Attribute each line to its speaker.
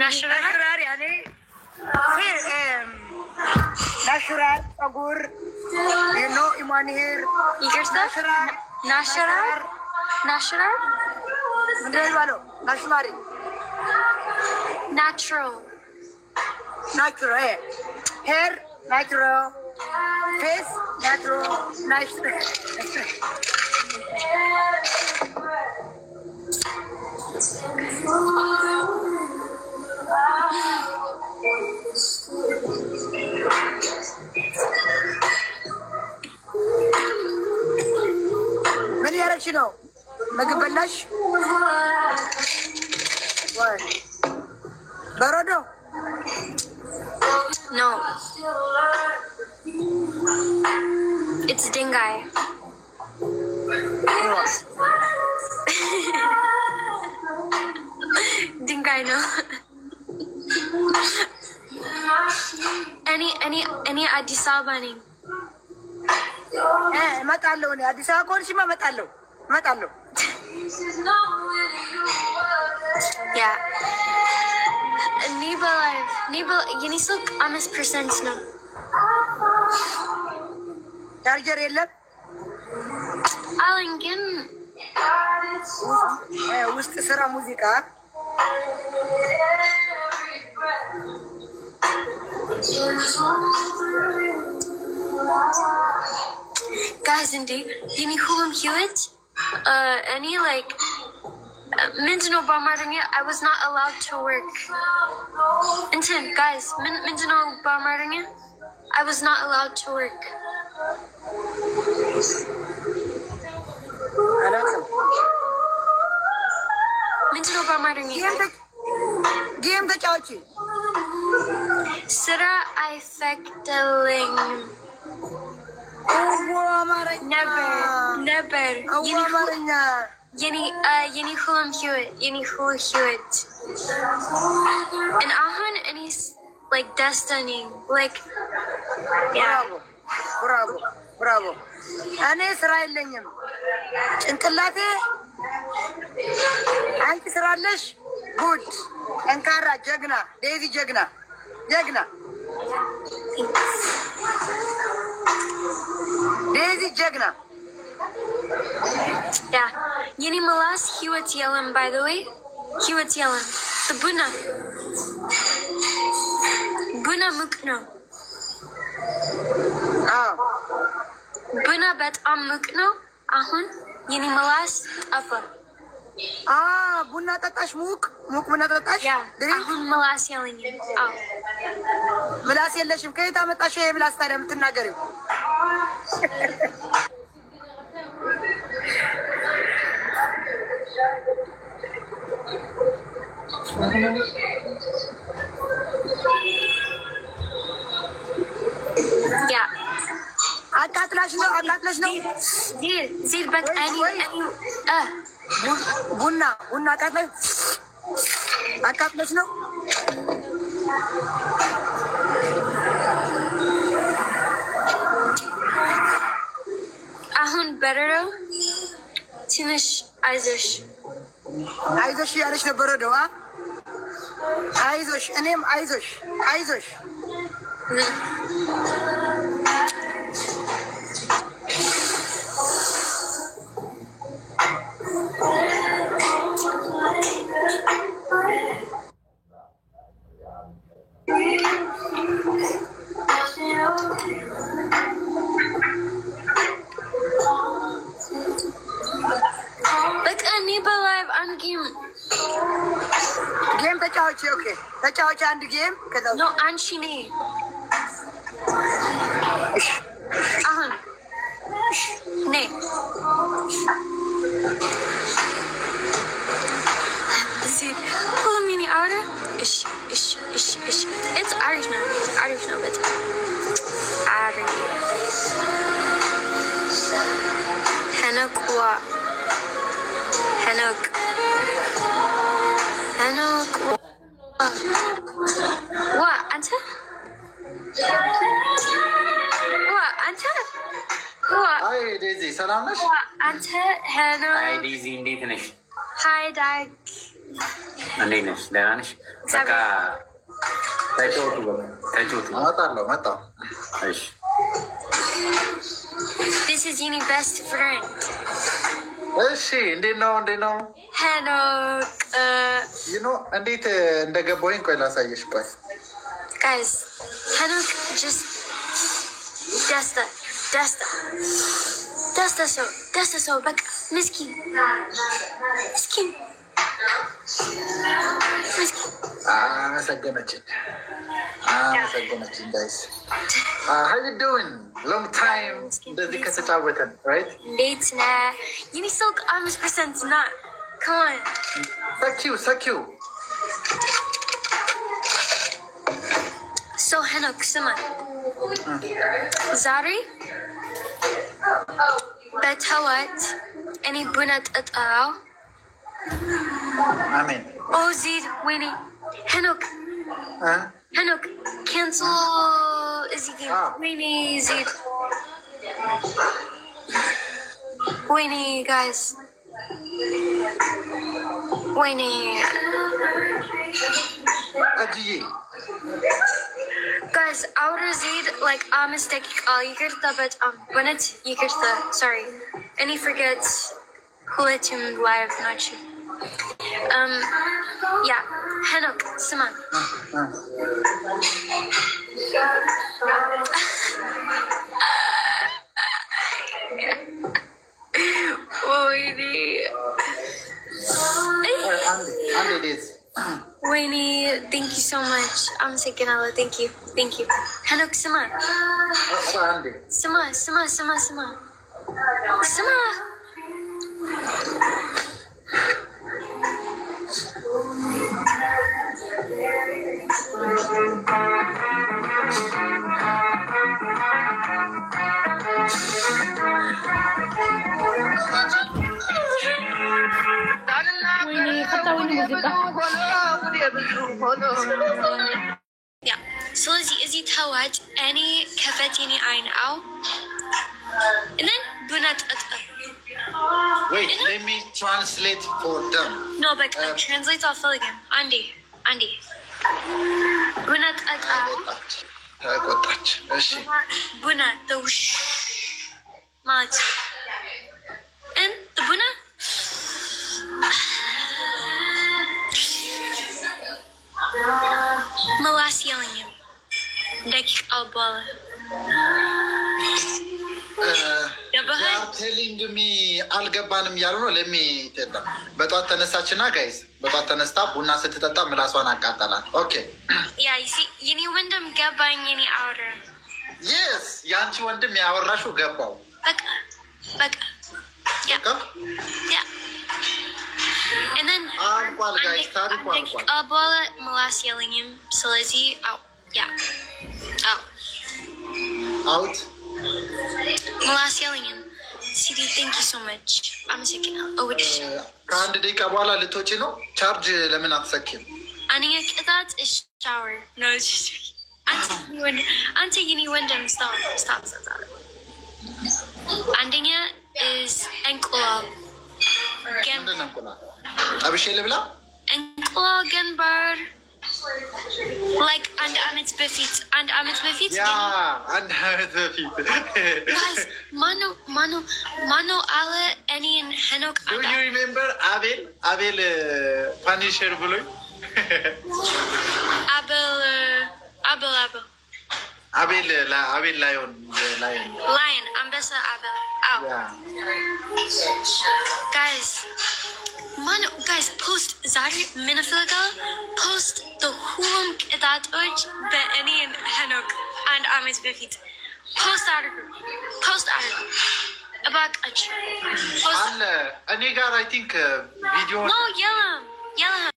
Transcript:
Speaker 1: ናሽራል ያኔ ናሽራል ጸጉር ኖ ኢማንሄር
Speaker 2: ናሽራል
Speaker 1: ምንድን ነው የሚባለው? ናሽማሪ ናቹራል ሄር ናቹራል ፌስ ናቹራል ምን ያረግሽ ነው? ምግብ በላሽ? በረዶ?
Speaker 2: No. It's dingai. Dingai, no. Any Addis Ababa name?
Speaker 1: እመጣለሁ እኔ አዲስ አበባ ከሆንሽማ እመጣለሁ።
Speaker 2: Yeah. Nibel, Yenisuk, 5% no.
Speaker 1: ቻርጀር የለም
Speaker 2: Alan ግን
Speaker 1: ውስጥ ስራ ሙዚቃ
Speaker 2: guys indeed yeni hulum hewitt any like Mindano Barmardinger, I was not allowed to work. Intent, guys, Mindano Barmardinger, I was not allowed to work. Mindano Barmardinger.
Speaker 1: Game the Chauchi.
Speaker 2: Sira I fecteling. Never. Yeni hulum Hewitt. And Ahan and he's like destiny. Like yeah.
Speaker 1: Bravo. እኔ ስራ የለኝም። ጭንቅላቴ አንቺ ስራ አለሽ? ጉድ ጠንካራ ጀግና ዴዚ ጀግና ዴዚ ጀግና
Speaker 2: Yeah. Yeni Malas Hewitt Yellen, by the way. Hewitt Yellen. The Buna Mukno. Buna bet Mukno. Ahun. Yeni Malas Upper.
Speaker 1: ቡና ጠጣሽ? ሙቅ ቡና ጠጣሽ?
Speaker 2: አሁን ምላስ ያለኝ
Speaker 1: ምላስ የለሽም። ከየት አመጣሽ ይሄ ምላስ ታዲያ የምትናገሪው? አቃጥላሽ ነው
Speaker 2: ዚል በት
Speaker 1: ቡና አቃጥለሽ ነው።
Speaker 2: አሁን በረዶ ትንሽ አይዞሽ
Speaker 1: ያለሽ ነው። በረዶ አይዞሽ፣ እኔም አይዞሽ
Speaker 2: በቃ እኔ በላይቭ አንድ
Speaker 1: ጌም ተጫዋች። ኦኬ ተጫዋች አንድ ጌም ከዛ
Speaker 2: ነው አንቺ ነኝ አሁን ነይ እዚህ ሁሉም የኔ አውረ እሺ it's አሪፍ ነው በጣም አሪፍ ሄኖክ
Speaker 3: አይ ዴዚ ሰላም ነሽ?
Speaker 2: አንተ ሄኖክ
Speaker 3: አይ ዴዚ እንዴት ነሽ?
Speaker 2: ሃይ ዳግ
Speaker 3: እንዴት ነሽ? ደህና ነሽ? በቃ ተጫወቱ ተጫወቱ። መጣሁ። እሺ
Speaker 2: This is your best friend.
Speaker 4: እሺ እንዴት ነው?
Speaker 2: Hello.
Speaker 4: እንዴት እንደገባሁኝ ቆይ ላሳየሽ። ቆይ
Speaker 2: Guys, Hello just Dasta so bak miskin.
Speaker 4: አመሰገነችን guys. How you doing? Long time እንደዚህ ከተጫወተን right?
Speaker 2: It's not. You need so 100% not. Come on.
Speaker 4: Thank you.
Speaker 2: So Henok, Sima. Zari? Betawat? Any bunat at all?
Speaker 4: Amen.
Speaker 2: Oh, Zid, Winnie. Henok. Henok, cancel. Is he Winnie, Zid? Winnie, guys. Winnie. Guys, outer Zid, like, I'm mistaken. You get the, but, when it's, you get the, sorry. And he forgets who let him live, not you. Yeah, Henok, Simon. Winnie, thank you so much. I'm saying hello. Thank you. Henok, Simon. Sima. Yeah. So is he tawad any kafatini ayn out? And then bunat at.
Speaker 4: Wait, let me translate for them.
Speaker 2: No, but translate off again. Andy. Bunat at. Bunat the mat. And the buna. Malas yelling him. Dakik al-bala.
Speaker 4: ቴሊንግ ሚ አልገባንም ያሉ ነው። ለሚ ተጣ በጧት ተነሳችና ጋይስ በጧት ተነስታ ቡና ስትጠጣ ምላሷን አቃጠላት። ኦኬ
Speaker 2: ያ ይሲ የኔ ወንድም ገባኝ። የኔ አውራ
Speaker 4: yes ያንቺ ወንድም ያወራሽው ገባው።
Speaker 2: በቃ ያ and then
Speaker 4: አንቋል ጋይስ ታሪኩ አንቋል
Speaker 2: አባላ ምላስ የለኝም። ስለዚህ
Speaker 4: out
Speaker 2: ምላስ የለኝም። ሲዲ thank you so much. አመሰግናለሁ።
Speaker 4: ከአንድ ደቂቃ በኋላ ልትወጪ ነው። ቻርጅ ለምን አትሰኪም?
Speaker 2: አንኛ ቅጣት ሻወር ነው። አንተ የኔ ወንድም stop. አንደኛ is እንቁላል
Speaker 4: አብሼ ልብላ
Speaker 2: እንቁላል ገንበር like አንድ አመት በፊት
Speaker 4: ያ አንድ አመት በፊት
Speaker 2: guys ማኖ አለ እኔን ሄኖክ
Speaker 4: do you remember አቤል ፓኒሸር ብሎኝ አቤል ላዮን
Speaker 2: አንበሳ አቤል guys post ዛሬ ምን ፍለጋ post the ሁሉም ቅጣቶች በእኔን ሄኖክ አንድ አመት በፊት post አድርጉ እባካችሁ
Speaker 4: አለ እኔ ጋር I think ቪዲዮ
Speaker 2: no የለም